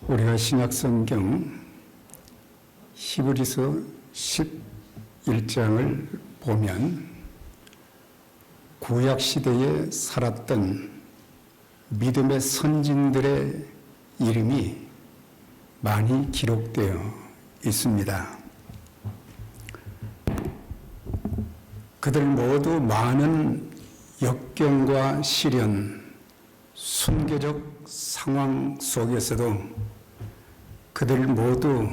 우리가 신약성경 히브리서 11장을 보면 구약시대에 살았던 믿음의 선진들의 이름이 많이 기록되어 있습니다. 그들 모두 많은 역경과 시련, 순교적 상황 속에서도 그들 모두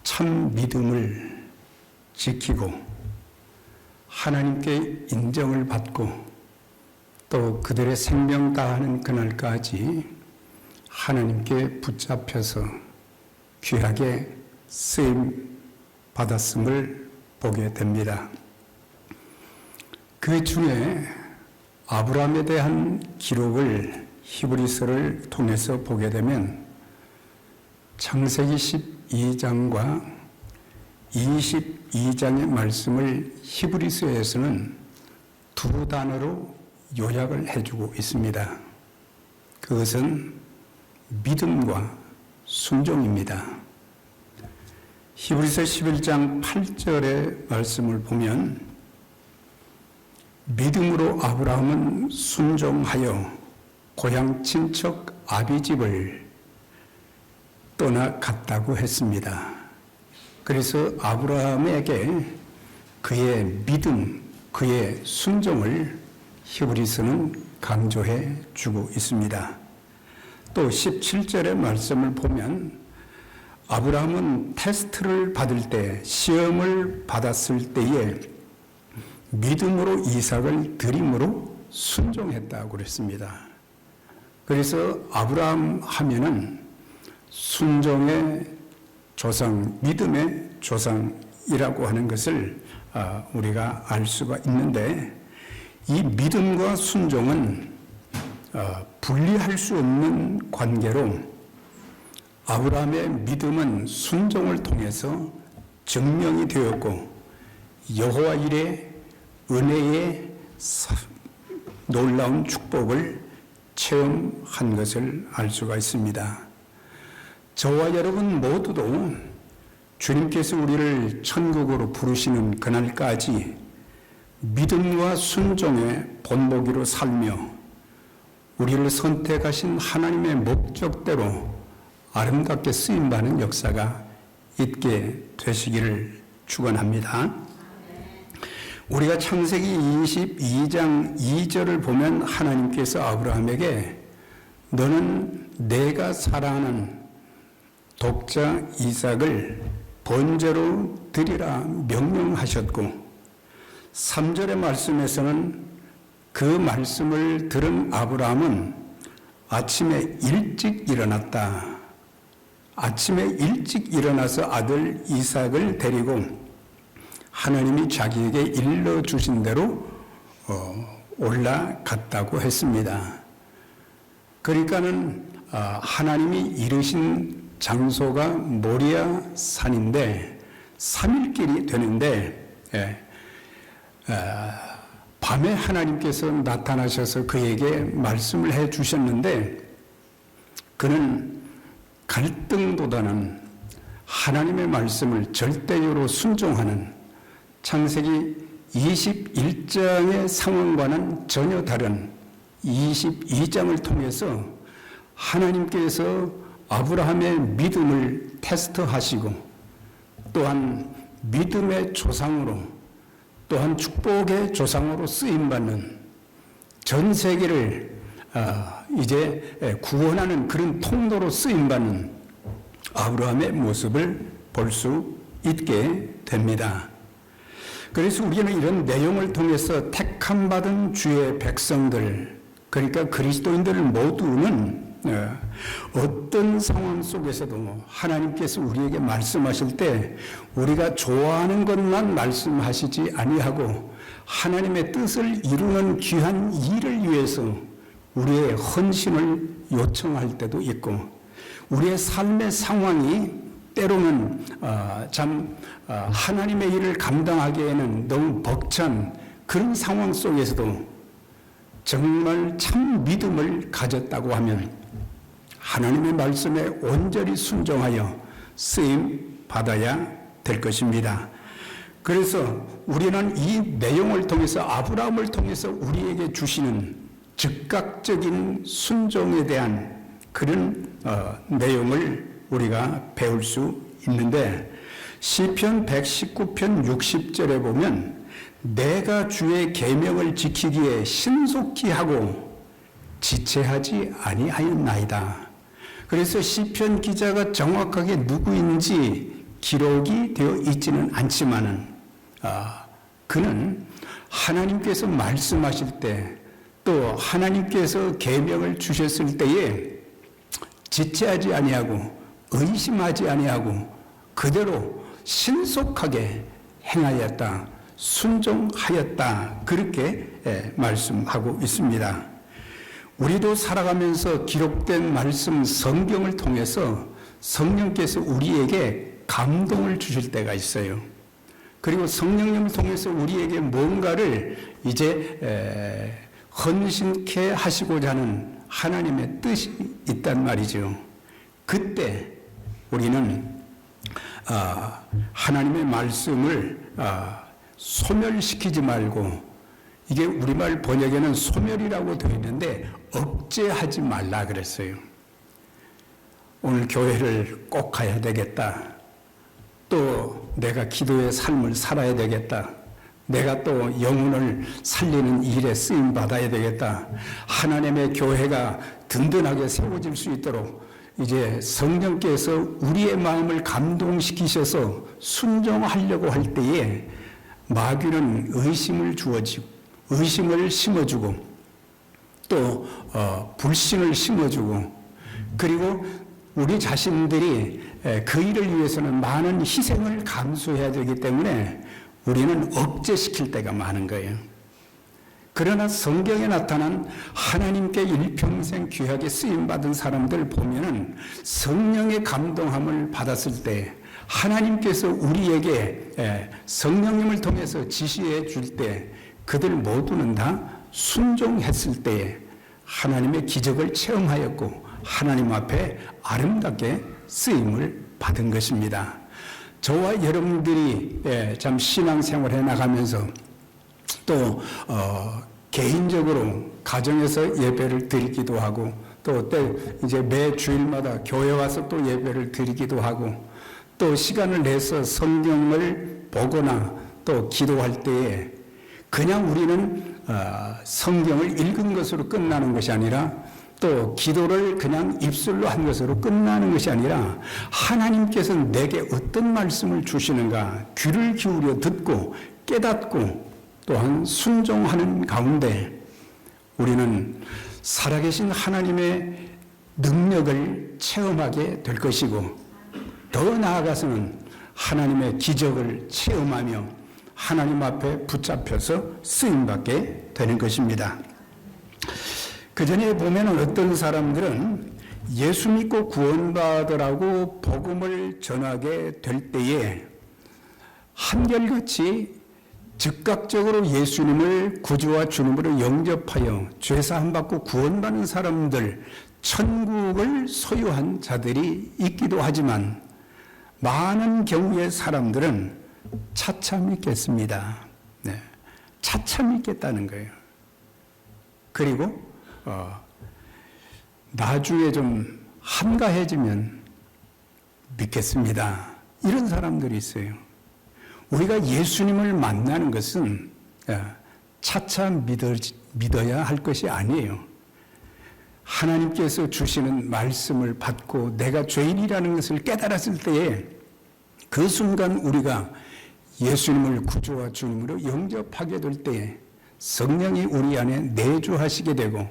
참 믿음을 지키고 하나님께 인정을 받고 또 그들의 생명 다하는 그날까지 하나님께 붙잡혀서 귀하게 쓰임 받았음을 보게 됩니다. 그 중에 아브라함에 대한 기록을 히브리서를 통해서 보게 되면 창세기 12장과 22장의 말씀을 히브리서에서는 두 단어로 요약을 해주고 있습니다. 그것은 믿음과 순종입니다. 히브리서 11장 8절의 말씀을 보면 믿음으로 아브라함은 순종하여 고향 친척 아비집을 떠나갔다고 했습니다. 그래서 아브라함에게 그의 믿음, 그의 순종을 히브리서는 강조해 주고 있습니다. 또 17절의 말씀을 보면 아브라함은 테스트를 받을 때, 시험을 받았을 때에 믿음으로 이삭을 드림으로 순종했다고 그랬습니다. 그래서 아브라함 하면은 순종의 조상, 믿음의 조상이라고 하는 것을 우리가 알 수가 있는데, 이 믿음과 순종은 분리할 수 없는 관계로 아브라함의 믿음은 순종을 통해서 증명이 되었고 여호와 일의 은혜의 놀라운 축복을 체험한 것을 알 수가 있습니다. 저와 여러분 모두도 주님께서 우리를 천국으로 부르시는 그날까지 믿음과 순종의 본보기로 살며 우리를 선택하신 하나님의 목적대로 아름답게 쓰임받는 역사가 있게 되시기를 축원합니다. 우리가 창세기 22장 2절을 보면 하나님께서 아브라함에게 너는 내가 사랑하는 독자 이삭을 번제로 드리라 명령하셨고, 3절의 말씀에서는 그 말씀을 들은 아브라함은 아침에 일찍 일어났다. 아침에 일찍 일어나서 아들 이삭을 데리고 하나님이 자기에게 일러주신 대로 올라갔다고 했습니다. 그러니까는 하나님이 이르신 장소가 모리아 산인데 3일길이 되는데 밤에 하나님께서 나타나셔서 그에게 말씀을 해 주셨는데 그는 갈등보다는 하나님의 말씀을 절대적으로 순종하는 창세기 21장의 상황과는 전혀 다른 22장을 통해서 하나님께서 아브라함의 믿음을 테스트하시고 또한 믿음의 조상으로 또한 축복의 조상으로 쓰임받는 전 세계를 이제 구원하는 그런 통로로 쓰임받는 아브라함의 모습을 볼 수 있게 됩니다. 그래서 우리는 이런 내용을 통해서 택함받은 주의 백성들, 그러니까 그리스도인들 모두는 어떤 상황 속에서도 하나님께서 우리에게 말씀하실 때 우리가 좋아하는 것만 말씀하시지 아니하고 하나님의 뜻을 이루는 귀한 일을 위해서 우리의 헌신을 요청할 때도 있고, 우리의 삶의 상황이 때로는 하나님의 일을 감당하기에는 너무 벅찬 그런 상황 속에서도 정말 참 믿음을 가졌다고 하면 하나님의 말씀에 온전히 순종하여 쓰임 받아야 될 것입니다. 그래서 우리는 이 내용을 통해서 아브라함을 통해서 우리에게 주시는 즉각적인 순종에 대한 그런 내용을 우리가 배울 수 있는데, 시편 119편 60절에 보면 내가 주의 계명을 지키기에 신속히 하고 지체하지 아니하였나이다. 그래서 시편 기자가 정확하게 누구인지 기록이 되어 있지는 않지만은 그는 하나님께서 말씀하실 때, 또 하나님께서 계명을 주셨을 때에 지체하지 아니하고 의심하지 아니하고 그대로 신속하게 행하였다, 순종하였다, 그렇게 말씀하고 있습니다. 우리도 살아가면서 기록된 말씀 성경을 통해서 성령께서 우리에게 감동을 주실 때가 있어요. 그리고 성령님을 통해서 우리에게 뭔가를 이제 헌신케 하시고자 하는 하나님의 뜻이 있단 말이죠. 그때 우리는 하나님의 말씀을 소멸시키지 말고, 이게 우리말 번역에는 소멸이라고 되어 있는데 억제하지 말라 그랬어요. 오늘 교회를 꼭 가야 되겠다, 또 내가 기도의 삶을 살아야 되겠다, 내가 또 영혼을 살리는 일에 쓰임 받아야 되겠다, 하나님의 교회가 든든하게 세워질 수 있도록 이제 성령께서 우리의 마음을 감동시키셔서 순종하려고 할 때에 마귀는 의심을 심어주고 또 불신을 심어주고, 그리고 우리 자신들이 그 일을 위해서는 많은 희생을 감수해야 되기 때문에 우리는 억제시킬 때가 많은 거예요. 그러나 성경에 나타난 하나님께 일평생 귀하게 쓰임받은 사람들 보면은 성령의 감동함을 받았을 때, 하나님께서 우리에게 성령님을 통해서 지시해 줄 때 그들 모두는 다 순종했을 때에 하나님의 기적을 체험하였고 하나님 앞에 아름답게 쓰임을 받은 것입니다. 저와 여러분들이 참 신앙생활해 나가면서 또 개인적으로 가정에서 예배를 드리기도 하고, 또 이제 매 주일마다 교회 와서 또 예배를 드리기도 하고, 또 시간을 내서 성경을 보거나 또 기도할 때에 그냥 우리는 성경을 읽은 것으로 끝나는 것이 아니라, 또 기도를 그냥 입술로 한 것으로 끝나는 것이 아니라 하나님께서 내게 어떤 말씀을 주시는가 귀를 기울여 듣고 깨닫고 또한 순종하는 가운데 우리는 살아계신 하나님의 능력을 체험하게 될 것이고, 더 나아가서는 하나님의 기적을 체험하며 하나님 앞에 붙잡혀서 쓰임받게 되는 것입니다. 그 전에 보면 어떤 사람들은 예수 믿고 구원받으라고 복음을 전하게 될 때에 한결같이 즉각적으로 예수님을 구주와 주님으로 영접하여 죄사함 받고 구원받는 사람들, 천국을 소유한 자들이 있기도 하지만 많은 경우의 사람들은 차차 믿겠습니다. 차차 믿겠다는 거예요. 그리고 나중에 좀 한가해지면 믿겠습니다. 이런 사람들이 있어요. 우리가 예수님을 만나는 것은 차차 믿어야 할 것이 아니에요. 하나님께서 주시는 말씀을 받고 내가 죄인이라는 것을 깨달았을 때에 그 순간 우리가 예수님을 구주와 주님으로 영접하게 될 때에 성령이 우리 안에 내주하시게 되고,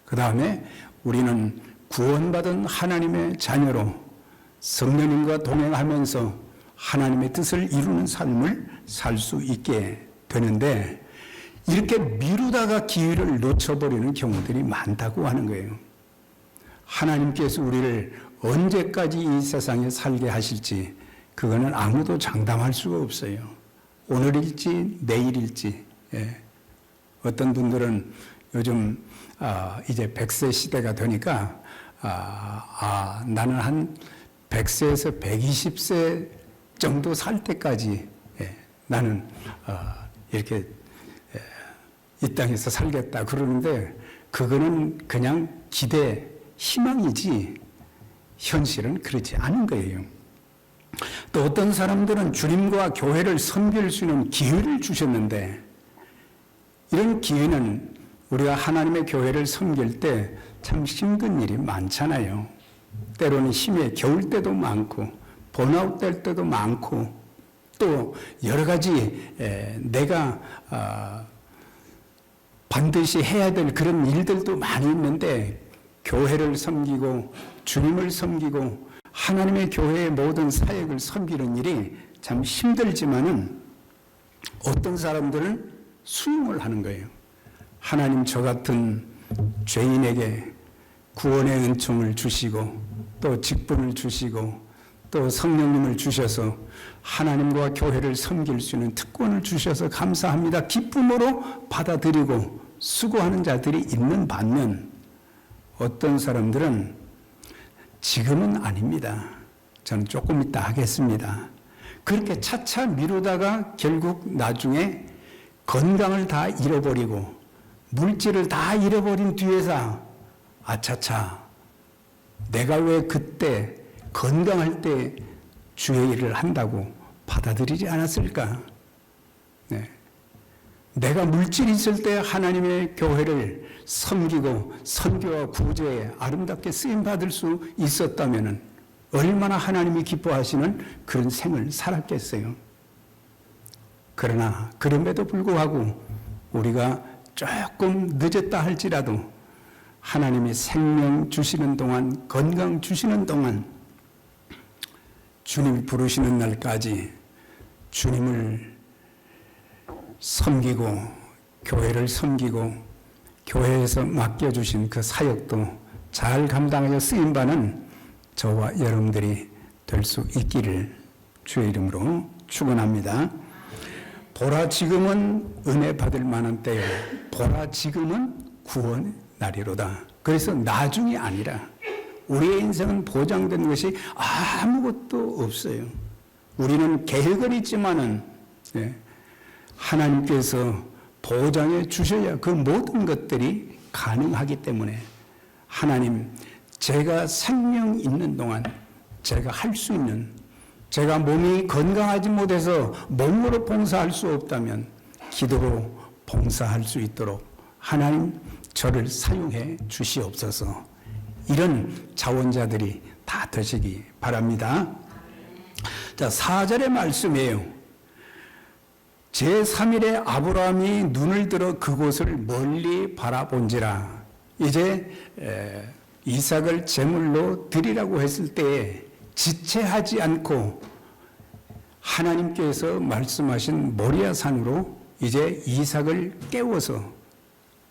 그 다음에 우리는 구원받은 하나님의 자녀로 성령님과 동행하면서 하나님의 뜻을 이루는 삶을 살 수 있게 되는데, 이렇게 미루다가 기회를 놓쳐버리는 경우들이 많다고 하는 거예요. 하나님께서 우리를 언제까지 이 세상에 살게 하실지 그거는 아무도 장담할 수가 없어요. 오늘일지 내일일지. 어떤 분들은 요즘 이제 100세 시대가 되니까 나는 한 100세에서 120세 정도 살 때까지 나는 이렇게 이 땅에서 살겠다 그러는데 그거는 그냥 기대, 희망이지 현실은 그렇지 않은 거예요. 또 어떤 사람들은 주님과 교회를 섬길 수 있는 기회를 주셨는데 이런 기회는 우리가 하나님의 교회를 섬길 때 참 힘든 일이 많잖아요. 때로는 힘에 겨울 때도 많고 번아웃 될 때도 많고 또 여러 가지 내가 반드시 해야 될 그런 일들도 많이 있는데 교회를 섬기고 주님을 섬기고 하나님의 교회의 모든 사역을 섬기는 일이 참 힘들지만은 어떤 사람들은 수용을 하는 거예요. 하나님 저 같은 죄인에게 구원의 은총을 주시고 또 직분을 주시고 또 성령님을 주셔서 하나님과 교회를 섬길 수 있는 특권을 주셔서 감사합니다. 기쁨으로 받아들이고 수고하는 자들이 있는 반면 어떤 사람들은 지금은 아닙니다. 저는 조금 이따 하겠습니다. 그렇게 차차 미루다가 결국 나중에 건강을 다 잃어버리고 물질을 다 잃어버린 뒤에서 아차차 내가 왜 그때 건강할 때 주의 일을 한다고 받아들이지 않았을까? 네. 내가 물질이 있을 때 하나님의 교회를 섬기고 선교와 구제에 아름답게 쓰임받을 수 있었다면 얼마나 하나님이 기뻐하시는 그런 생을 살았겠어요. 그러나 그럼에도 불구하고 우리가 조금 늦었다 할지라도 하나님이 생명 주시는 동안 건강 주시는 동안 주님 부르시는 날까지 주님을 섬기고 교회를 섬기고 교회에서 맡겨주신 그 사역도 잘 감당하여 쓰임받는 저와 여러분들이 될 수 있기를 주의 이름으로 축원합니다. 보라 지금은 은혜 받을 만한 때요 보라 지금은 구원 날이로다. 그래서 나중이 아니라 우리의 인생은 보장된 것이 아무것도 없어요. 우리는 계획은 있지만은 하나님께서 보장해 주셔야 그 모든 것들이 가능하기 때문에 하나님 제가 생명 있는 동안 제가 할 수 있는 제가 몸이 건강하지 못해서 몸으로 봉사할 수 없다면 기도로 봉사할 수 있도록 하나님 저를 사용해 주시옵소서. 이런 자원자들이 다 되시기 바랍니다. 자, 4절의 말씀이에요. 제3일에 아브라함이 눈을 들어 그곳을 멀리 바라본지라. 이제 이삭을 제물로 드리라고 했을 때 지체하지 않고 하나님께서 말씀하신 모리아 산으로 이제 이삭을 깨워서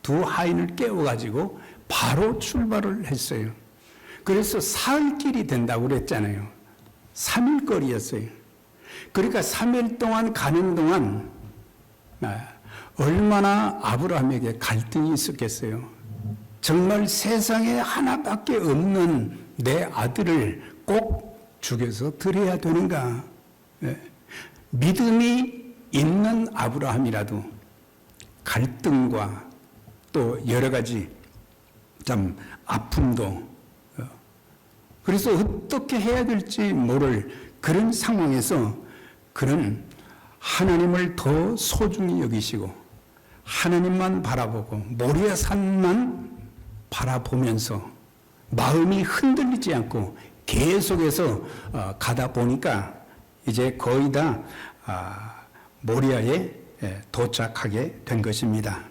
두 하인을 깨워가지고 바로 출발을 했어요. 그래서 사흘길이 된다고 그랬잖아요. 3일 거리였어요. 그러니까 3일 동안 가는 동안 얼마나 아브라함에게 갈등이 있었겠어요. 정말 세상에 하나밖에 없는 내 아들을 꼭 죽여서 드려야 되는가? 믿음이 있는 아브라함이라도 갈등과 또 여러 가지 참 아픔도 그래서 어떻게 해야 될지 모를 그런 상황에서 그는 하나님을 더 소중히 여기시고 하나님만 바라보고 모리아 산만 바라보면서 마음이 흔들리지 않고 계속해서 가다 보니까 이제 거의 다 모리아에 도착하게 된 것입니다.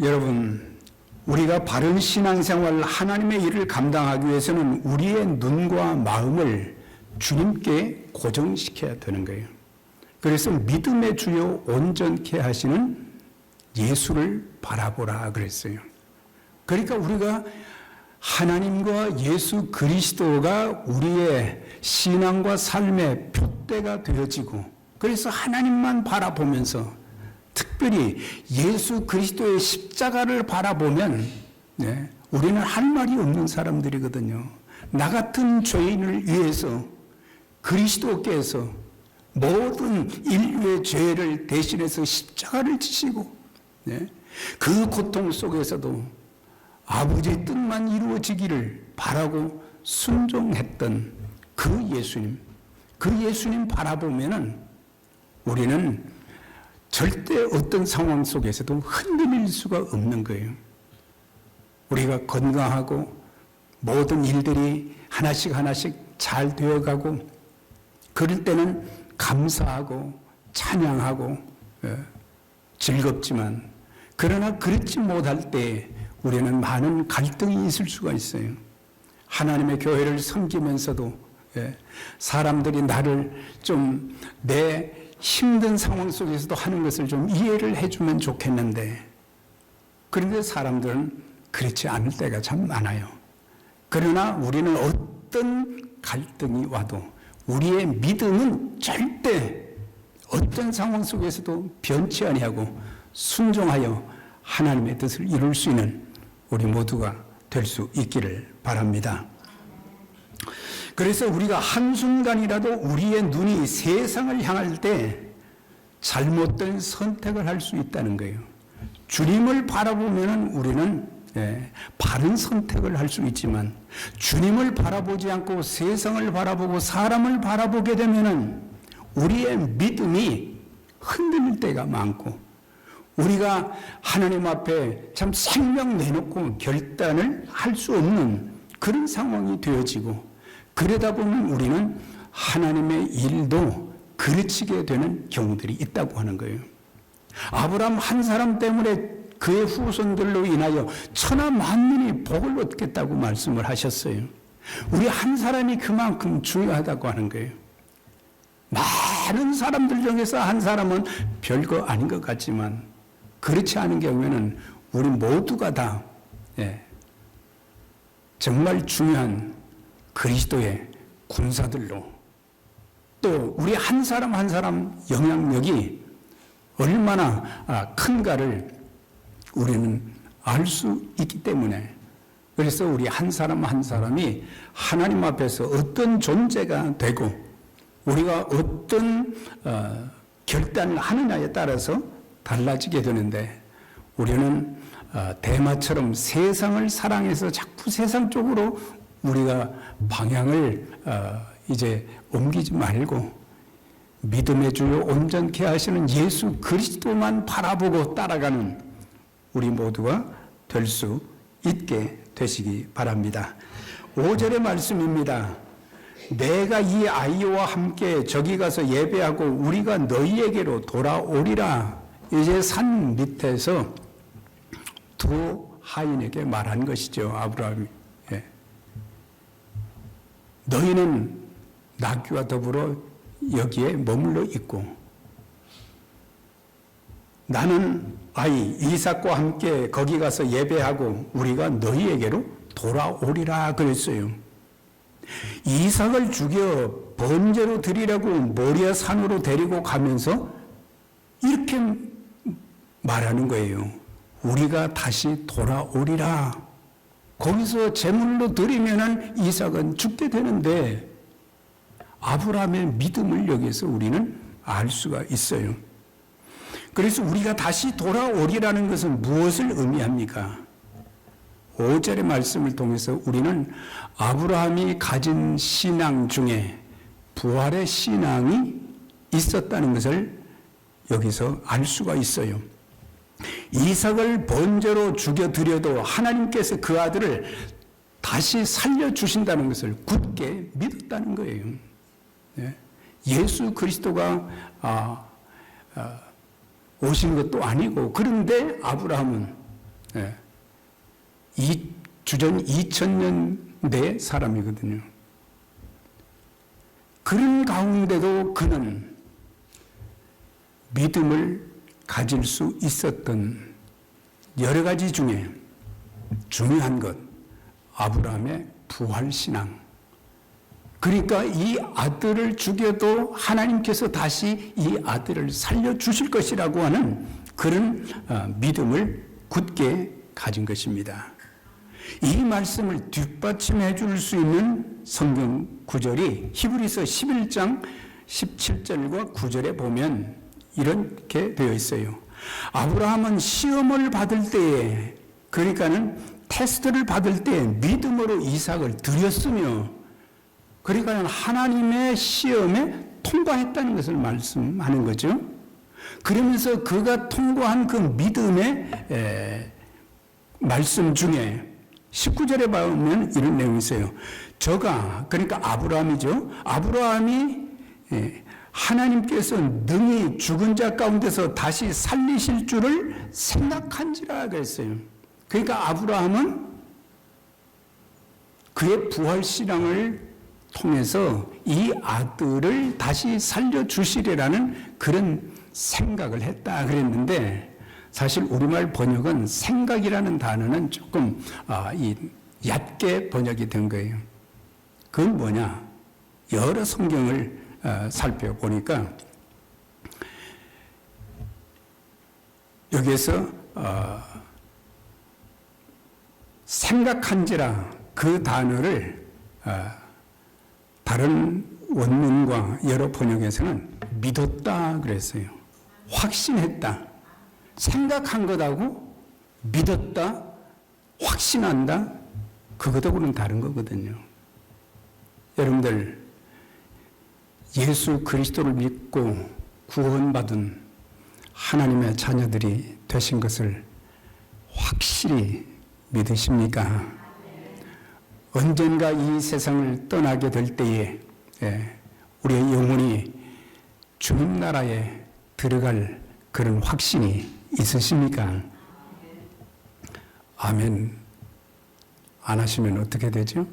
여러분, 우리가 바른 신앙생활 하나님의 일을 감당하기 위해서는 우리의 눈과 마음을 주님께 고정시켜야 되는 거예요. 그래서 믿음의 주요 온전케 하시는 예수를 바라보라 그랬어요. 그러니까 우리가 하나님과 예수 그리스도가 우리의 신앙과 삶의 표대가 되어지고 그래서 하나님만 바라보면서 특별히 예수 그리스도의 십자가를 바라보면 우리는 할 말이 없는 사람들이거든요. 나 같은 죄인을 위해서 그리스도께서 모든 인류의 죄를 대신해서 십자가를 지시고, 그 고통 속에서도 아버지의 뜻만 이루어지기를 바라고 순종했던 그 예수님 바라보면은 우리는 절대 어떤 상황 속에서도 흔들릴 수가 없는 거예요. 우리가 건강하고 모든 일들이 하나씩 잘 되어가고 그럴 때는 감사하고 찬양하고 즐겁지만, 그러나 그렇지 못할 때 우리는 많은 갈등이 있을 수가 있어요. 하나님의 교회를 섬기면서도 사람들이 나를 좀 내 힘든 상황 속에서도 하는 것을 좀 이해를 해주면 좋겠는데, 그런데 사람들은 그렇지 않을 때가 참 많아요. 그러나 우리는 어떤 갈등이 와도 우리의 믿음은 절대 어떤 상황 속에서도 변치 아니하고 순종하여 하나님의 뜻을 이룰 수 있는 우리 모두가 될 수 있기를 바랍니다. 그래서 우리가 한순간이라도 우리의 눈이 세상을 향할 때 잘못된 선택을 할 수 있다는 거예요. 주님을 바라보면 우리는 바른 선택을 할 수 있지만, 주님을 바라보지 않고 세상을 바라보고 사람을 바라보게 되면 우리의 믿음이 흔들릴 때가 많고, 우리가 하나님 앞에 참 생명 내놓고 결단을 할 수 없는 그런 상황이 되어지고, 그러다 보면 우리는 하나님의 일도 그르치게 되는 경우들이 있다고 하는 거예요. 아브라함 한 사람 때문에 그의 후손들로 인하여 천하 만민이 복을 얻겠다고 말씀을 하셨어요. 우리 한 사람이 그만큼 중요하다고 하는 거예요. 많은 사람들 중에서 한 사람은 별거 아닌 것 같지만, 그렇지 않은 경우에는 우리 모두가 다 정말 중요한 그리스도의 군사들로, 또 우리 한 사람 한 사람 영향력이 얼마나 큰가를 우리는 알 수 있기 때문에, 그래서 우리 한 사람 한 사람이 하나님 앞에서 어떤 존재가 되고 우리가 어떤 결단을 하느냐에 따라서 달라지게 되는데, 우리는 대마처럼 세상을 사랑해서 자꾸 세상 쪽으로 우리가 방향을 이제 옮기지 말고 믿음의 주요 온전케 하시는 예수 그리스도만 바라보고 따라가는 우리 모두가 될 수 있게 되시기 바랍니다. 5절의 말씀입니다. 내가 이 아이와 함께 저기 가서 예배하고 우리가 너희에게로 돌아오리라. 이제 산 밑에서 두 하인에게 말한 것이죠. 아브라함이. 너희는 나귀와 더불어 여기에 머물러 있고, 나는 아이 이삭과 함께 거기 가서 예배하고 우리가 너희에게로 돌아오리라 그랬어요. 이삭을 죽여 번제로 드리라고 모리아 산으로 데리고 가면서 이렇게 말하는 거예요. 우리가 다시 돌아오리라. 거기서 제물로 드리면은 이삭은 죽게 되는데, 아브라함의 믿음을 여기서 우리는 알 수가 있어요. 그래서 우리가 다시 돌아오리라는 것은 무엇을 의미합니까? 5절의 말씀을 통해서 우리는 아브라함이 가진 신앙 중에 부활의 신앙이 있었다는 것을 여기서 알 수가 있어요. 이삭을 번제로 죽여드려도 하나님께서 그 아들을 다시 살려주신다는 것을 굳게 믿었다는 거예요. 예수 그리스도가 오신 것도 아니고, 그런데 아브라함은 주전 2000년대 사람이거든요. 그런 가운데도 그는 믿음을 가질 수 있었던 여러 가지 중에 중요한 것, 아브라함의 부활신앙. 그러니까 이 아들을 죽여도 하나님께서 다시 이 아들을 살려주실 것이라고 하는 그런 믿음을 굳게 가진 것입니다. 이 말씀을 뒷받침해 줄 수 있는 성경 구절이 히브리서 11장 17절과 9절에 보면 이렇게 되어 있어요. 아브라함은 시험을 받을 때에, 그러니까는 테스트를 받을 때 믿음으로 이삭을 드렸으며, 그러니까 하나님의 시험에 통과했다는 것을 말씀하는 거죠. 그러면서 그가 통과한 그 믿음의 말씀 중에 19절에 보면 이런 내용이 있어요. 저가, 그러니까 아브라함이죠. 아브라함이 하나님께서 능히 죽은 자 가운데서 다시 살리실 줄을 생각한지라 그랬어요. 그러니까 아브라함은 그의 부활신앙을 통해서 이 아들을 다시 살려주시리라는 그런 생각을 했다 그랬는데, 사실 우리말 번역은 생각이라는 단어는 조금 얕게 번역이 된 거예요. 그건 뭐냐? 여러 성경을 살펴보니까 여기에서 생각한지라 그 단어를 다른 원문과 여러 번역에서는 믿었다 그랬어요. 확신했다. 생각한 것하고 믿었다, 확신한다, 그것하고는 다른 거거든요. 여러분들, 예수 그리스도를 믿고 구원받은 하나님의 자녀들이 되신 것을 확실히 믿으십니까? 언젠가 이 세상을 떠나게 될 때에 우리의 영혼이 주님 나라에 들어갈 그런 확신이 있으십니까? 아멘. 안 하시면 어떻게 되죠?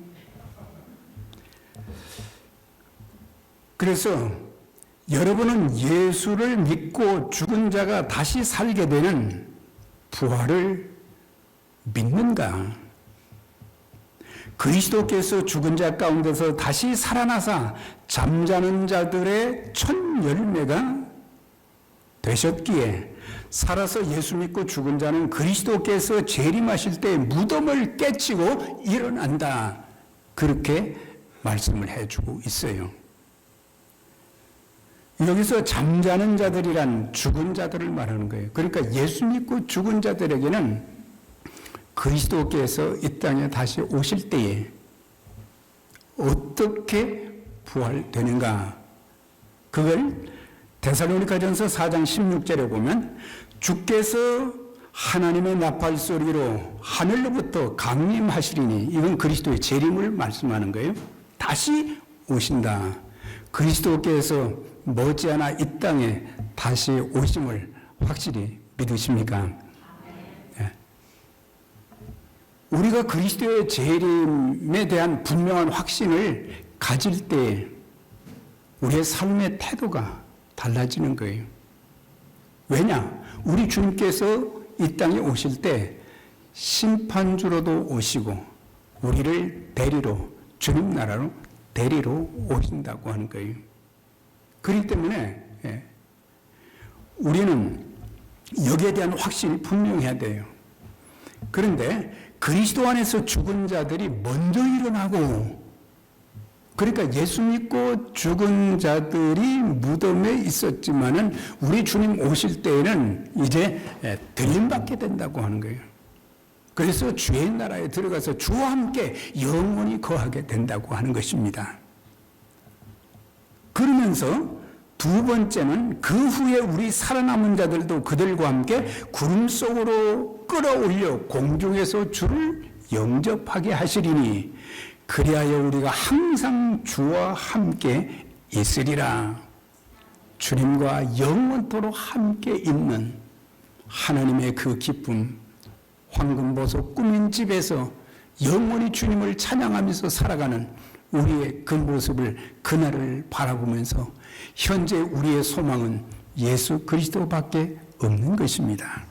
그래서 여러분은 예수를 믿고 죽은 자가 다시 살게 되는 부활을 믿는가? 그리스도께서 죽은 자 가운데서 다시 살아나사 잠자는 자들의 첫 열매가 되셨기에, 살아서 예수 믿고 죽은 자는 그리스도께서 재림하실 때 무덤을 깨치고 일어난다, 그렇게 말씀을 해주고 있어요. 여기서 잠자는 자들이란 죽은 자들을 말하는 거예요. 그러니까 예수 믿고 죽은 자들에게는 그리스도께서 이 땅에 다시 오실 때에 어떻게 부활되는가, 그걸 데살로니가전서 4장 16절에 보면 주께서 하나님의 나팔 소리로 하늘로부터 강림하시리니, 이건 그리스도의 재림을 말씀하는 거예요. 다시 오신다. 그리스도께서 머지않아 이 땅에 다시 오심을 확실히 믿으십니까? 네. 우리가 그리스도의 재림에 대한 분명한 확신을 가질 때 우리의 삶의 태도가 달라지는 거예요. 왜냐? 우리 주님께서 이 땅에 오실 때 심판주로도 오시고 우리를 데리러, 주님 나라로 데리러 오신다고 하는 거예요. 그렇기 때문에 우리는 여기에 대한 확신이 분명해야 돼요. 그런데 그리스도 안에서 죽은 자들이 먼저 일어나고, 그러니까 예수 믿고 죽은 자들이 무덤에 있었지만은 우리 주님 오실 때에는 이제 들림받게 된다고 하는 거예요. 그래서 주의 나라에 들어가서 주와 함께 영원히 거하게 된다고 하는 것입니다. 그러면서 두 번째는 그 후에 우리 살아남은 자들도 그들과 함께 구름 속으로 끌어올려 공중에서 주를 영접하게 하시리니, 그리하여 우리가 항상 주와 함께 있으리라. 주님과 영원토록 함께 있는 하나님의 그 기쁨, 황금보석 꾸민 집에서 영원히 주님을 찬양하면서 살아가는 우리의 그 모습을, 그날을 바라보면서 현재 우리의 소망은 예수 그리스도밖에 없는 것입니다.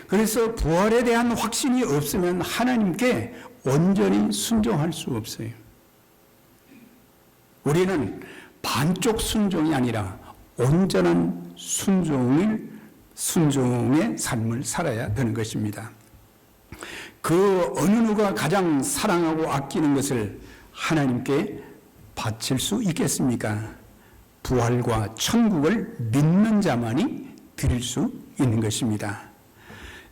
그래서 부활에 대한 확신이 없으면 하나님께 온전히 순종할 수 없어요. 우리는 반쪽 순종이 아니라 온전한 순종의 삶을 살아야 되는 것입니다. 그 어느 누가 가장 사랑하고 아끼는 것을 하나님께 바칠 수 있겠습니까? 부활과 천국을 믿는 자만이 드릴 수 있는 것입니다.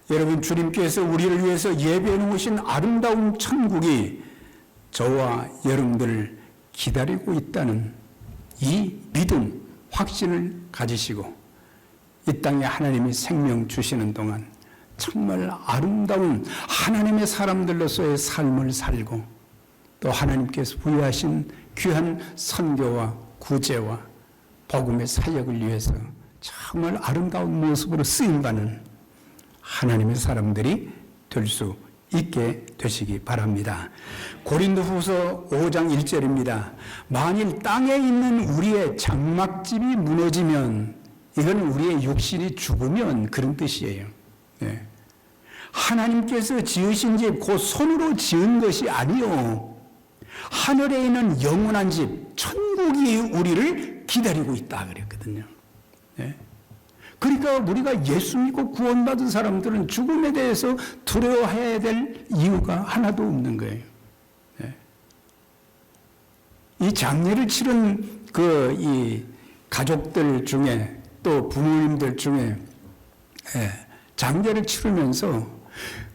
여러분, 주님께서 우리를 위해서 예배해 놓으신 아름다운 천국이 저와 여러분들을 기다리고 있다는 이 믿음, 확신을 가지시고 이 땅에 하나님이 생명 주시는 동안 정말 아름다운 하나님의 사람들로서의 삶을 살고 또 하나님께서 부여하신 귀한 선교와 구제와 복음의 사역을 위해서 정말 아름다운 모습으로 쓰임받는 하나님의 사람들이 될 수 있게 되시기 바랍니다. 고린도후서 5장 1절입니다. 만일 땅에 있는 우리의 장막집이 무너지면, 이건 우리의 육신이 죽으면 그런 뜻이에요. 네. 하나님께서 지으신 집, 곧 손으로 지은 것이 아니요 하늘에 있는 영원한 집, 천국이 우리를 기다리고 있다 그랬거든요. 네. 그러니까 우리가 예수 믿고 구원받은 사람들은 죽음에 대해서 두려워해야 될 이유가 하나도 없는 거예요. 네. 이 장례를 치른 이 가족들 중에 또 부모님들 중에 장례를 치르면서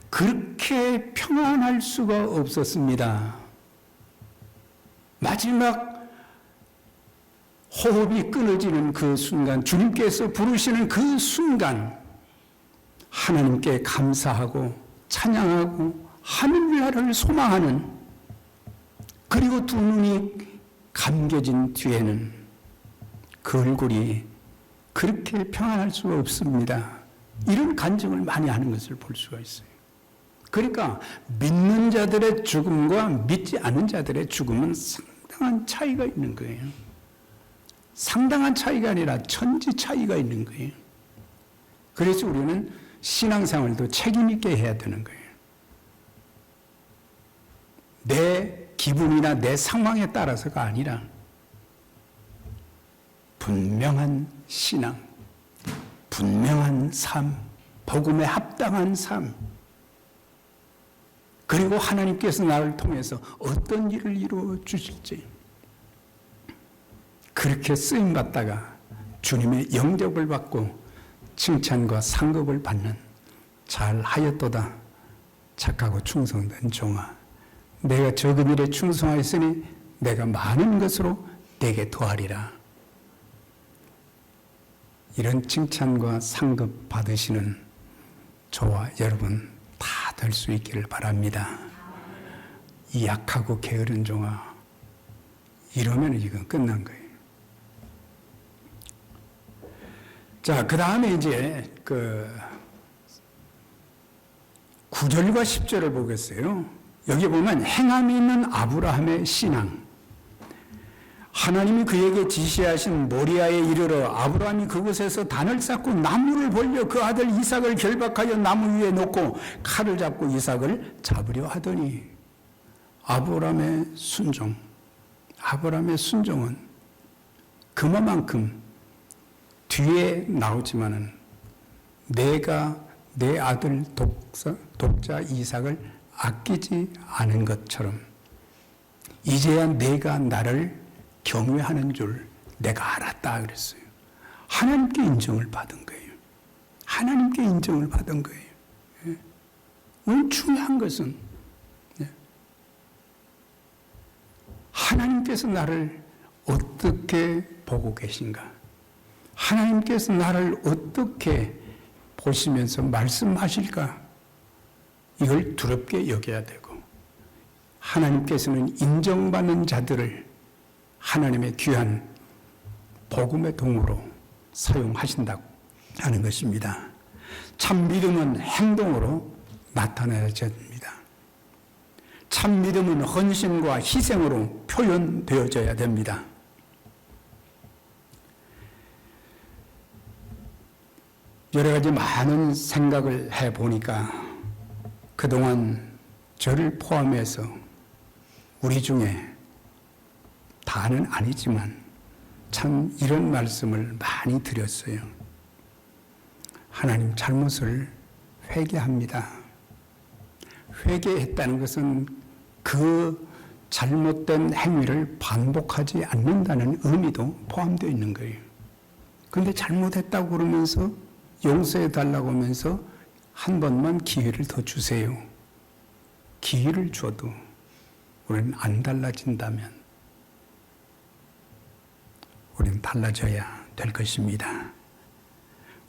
그렇게 평안할 수가 없었습니다. 마지막 호흡이 끊어지는 그 순간, 주님께서 부르시는 그 순간 하나님께 감사하고 찬양하고 하늘나라를 소망하는, 그리고 두 눈이 감겨진 뒤에는 그 얼굴이 그렇게 평안할 수가 없습니다. 이런 간증을 많이 하는 것을 볼 수가 있어요. 그러니까 믿는 자들의 죽음과 믿지 않은 자들의 죽음은 상당한 차이가 있는 거예요. 상당한 차이가 아니라 천지 차이가 있는 거예요. 그래서 우리는 신앙생활도 책임 있게 해야 되는 거예요. 내 기분이나 내 상황에 따라서가 아니라 분명한 신앙, 분명한 삶, 복음에 합당한 삶, 그리고 하나님께서 나를 통해서 어떤 일을 이루어 주실지 그렇게 쓰임받다가 주님의 영접을 받고 칭찬과 상급을 받는 잘하였도다 착하고 충성된 종아, 내가 적은 일에 충성하였으니 내가 많은 것으로 내게 더하리라. 이런 칭찬과 상급 받으시는 저와 여러분 다 될 수 있기를 바랍니다. 이 약하고 게으른 종아, 이러면 이건 끝난 거예요. 자, 그 다음에 이제 9절과 10절을 보겠어요. 여기 보면 행함이 있는 아브라함의 신앙. 하나님이 그에게 지시하신 모리아에 이르러 아브라함이 그곳에서 단을 쌓고 나무를 벌려 그 아들 이삭을 결박하여 나무 위에 놓고 칼을 잡고 이삭을 잡으려 하더니, 아브라함의 순종, 아브라함의 순종은 그만큼 뒤에 나오지만은 내가 내 아들 독자 이삭을 아끼지 않은 것처럼 이제야 내가 나를 경외하는 줄 내가 알았다 그랬어요. 하나님께 인정을 받은 거예요. 하나님께 인정을 받은 거예요. 예. 오늘 중요한 것은 하나님께서 나를 어떻게 보고 계신가? 하나님께서 나를 어떻게 보시면서 말씀하실까? 이걸 두렵게 여겨야 되고, 하나님께서는 인정받는 자들을 하나님의 귀한 복음의 동으로 사용하신다고 하는 것입니다. 참 믿음은 행동으로 나타나야 됩니다. 참 믿음은 헌신과 희생으로 표현되어져야 됩니다. 여러 가지 많은 생각을 해보니까 그동안 저를 포함해서 우리 중에 다는 아니지만 참 이런 말씀을 많이 드렸어요. 하나님, 잘못을 회개합니다. 회개했다는 것은 그 잘못된 행위를 반복하지 않는다는 의미도 포함되어 있는 거예요. 그런데 잘못했다고 그러면서 용서해 달라고 하면서 한 번만 기회를 더 주세요. 기회를 줘도 우리는 안 달라진다면 우리는 달라져야 될 것입니다.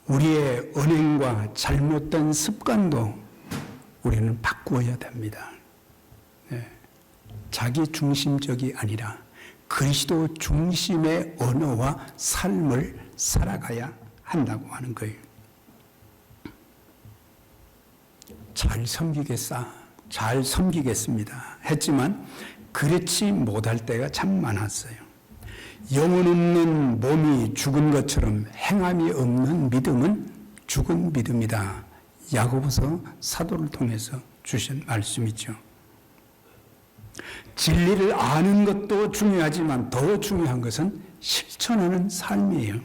우리의 언행과 잘못된 습관도 우리는 바꾸어야 됩니다. 자기 중심적이 아니라 그리스도 중심의 언어와 삶을 살아가야 한다고 하는 거예요. 잘 섬기겠습니다 했지만 그렇지 못할 때가 참 많았어요. 영혼 없는 몸이 죽은 것처럼 행함이 없는 믿음은 죽은 믿음이다. 야고보서 사도를 통해서 주신 말씀이죠. 진리를 아는 것도 중요하지만 더 중요한 것은 실천하는 삶이에요.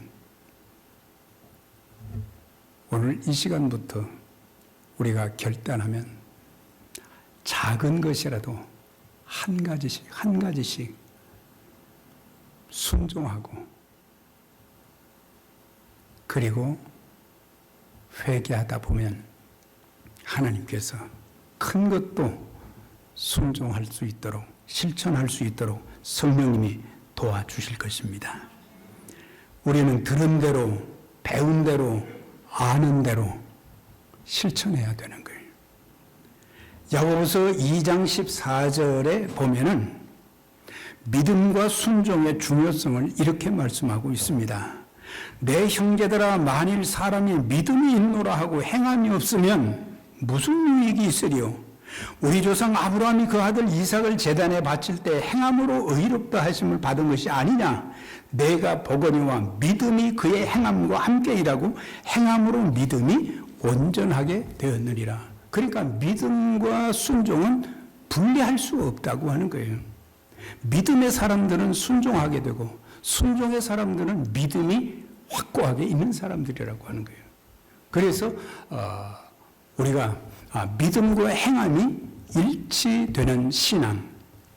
오늘 이 시간부터 우리가 결단하면 작은 것이라도 한 가지씩 순종하고 그리고 회개하다 보면 하나님께서 큰 것도 순종할 수 있도록 실천할 수 있도록 성령님이 도와주실 것입니다. 우리는 들은 대로 배운 대로 아는 대로 실천해야 되는 거예요. 야고보서 2장 14절에 보면은 믿음과 순종의 중요성을 이렇게 말씀하고 있습니다. 내 형제들아 만일 사람이 믿음이 있노라 하고 행함이 없으면 무슨 유익이 있으리요? 우리 조상 아브라함이 그 아들 이삭을 제단에 바칠 때 행함으로 의롭다 하심을 받은 것이 아니냐? 내가 보거니와 믿음이 그의 행함과 함께 일하고 행함으로 믿음이 온전하게 되었느니라. 그러니까 믿음과 순종은 분리할 수 없다고 하는 거예요. 믿음의 사람들은 순종하게 되고 순종의 사람들은 믿음이 확고하게 있는 사람들이라고 하는 거예요. 그래서 우리가 믿음과 행함이 일치되는 신앙,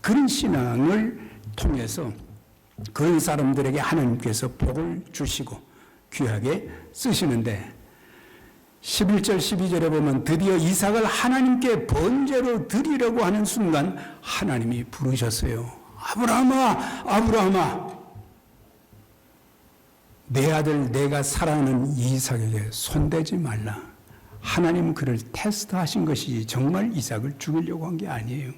그런 신앙을 통해서 그런 사람들에게 하나님께서 복을 주시고 귀하게 쓰시는데 11절 12절에 보면 드디어 이삭을 하나님께 번제로 드리려고 하는 순간 하나님이 부르셨어요. 아브라함아, 아브라함아, 내 아들 내가 사랑하는 이삭에게 손대지 말라. 하나님 그를 테스트하신 것이 정말 이삭을 죽이려고 한 게 아니에요.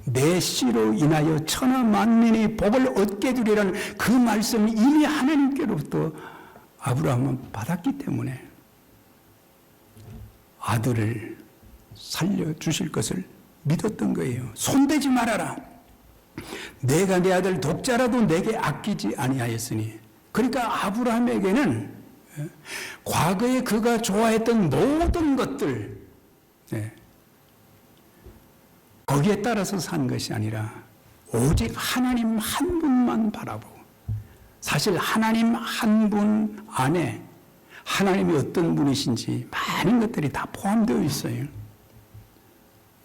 내 씨로 인하여 천하 만민이 복을 얻게 되리라는 그 말씀을 이미 하나님께로부터 아브라함은 받았기 때문에 아들을 살려주실 것을 믿었던 거예요. 손대지 말아라. 내가 내 아들 독자라도 내게 아끼지 아니하였으니. 그러니까 아브라함에게는 과거에 그가 좋아했던 모든 것들 거기에 따라서 산 것이 아니라 오직 하나님 한 분만 바라보고 사실 하나님 한 분 안에 하나님이 어떤 분이신지 많은 것들이 다 포함되어 있어요.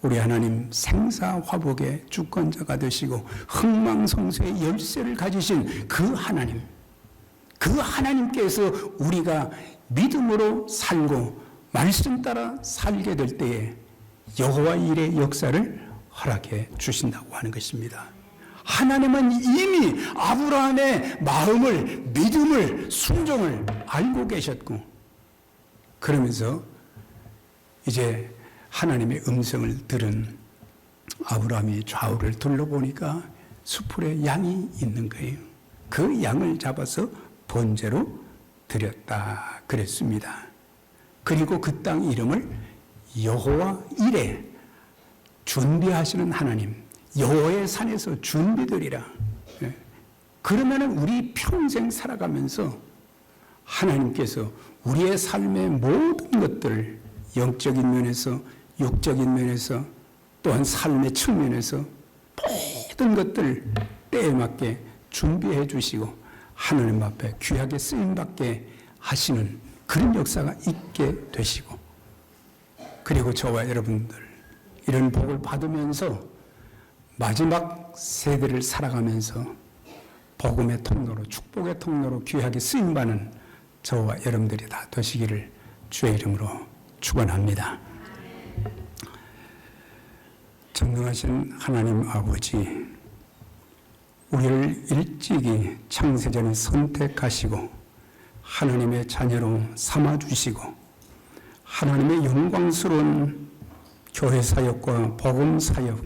우리 하나님 생사화복의 주권자가 되시고 흥망성쇠의 열쇠를 가지신 그 하나님, 그 하나님께서 우리가 믿음으로 살고 말씀 따라 살게 될 때에 여호와 일의 역사를 허락해 주신다고 하는 것입니다. 하나님은 이미 아브라함의 마음을, 믿음을, 순종을 알고 계셨고 그러면서 이제 하나님의 음성을 들은 아브라함이 좌우를 둘러보니까 수풀에 양이 있는 거예요. 그 양을 잡아서 번제로 드렸다 그랬습니다. 그리고 그 땅 이름을 여호와 이레, 준비하시는 하나님, 여호와의 산에서 준비되리라. 그러면은 우리 평생 살아가면서 하나님께서 우리의 삶의 모든 것들을 영적인 면에서, 육적인 면에서, 또한 삶의 측면에서 모든 것들을 때에 맞게 준비해 주시고 하나님 앞에 귀하게 쓰임받게 하시는 그런 역사가 있게 되시고 그리고 저와 여러분들 이런 복을 받으면서 마지막 세대를 살아가면서 복음의 통로로, 축복의 통로로 귀하게 쓰임받는 저와 여러분들이 다 되시기를 주의 이름으로 축원합니다. 전능하신 하나님 아버지, 우리를 일찍이 창세전에 선택하시고 하나님의 자녀로 삼아주시고 하나님의 영광스러운 교회 사역과 복음 사역,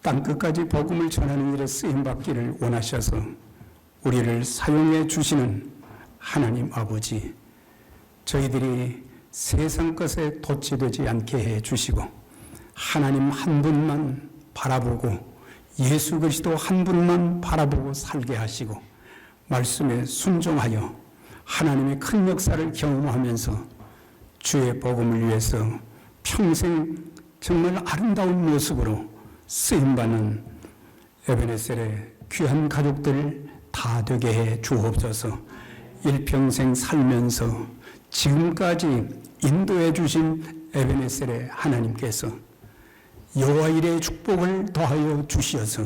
땅끝까지 복음을 전하는 일에 쓰임받기를 원하셔서 우리를 사용해 주시는 하나님 아버지, 저희들이 세상 것에 도취되지 않게 해 주시고 하나님 한 분만 바라보고 예수 그리스도 한 분만 바라보고 살게 하시고 말씀에 순종하여 하나님의 큰 역사를 경험하면서 주의 복음을 위해서 평생 정말 아름다운 모습으로 쓰임받는 에베네셀의 귀한 가족들 다 되게 해 주옵소서. 일평생 살면서 지금까지 인도해 주신 에베네셀의 하나님께서 여호와 일의 축복을 더하여 주시어서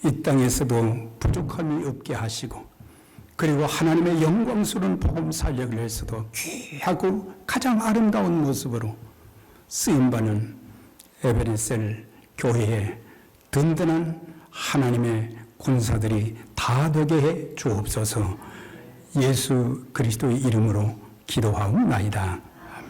이 땅에서도 부족함이 없게 하시고 그리고 하나님의 영광스러운 복음 살력을 위해서도 귀하고 가장 아름다운 모습으로 쓰임받는 에베네셀 교회의 든든한 하나님의 군사들이 다 되게 해 주옵소서. 예수 그리스도의 이름으로 기도하옵나이다.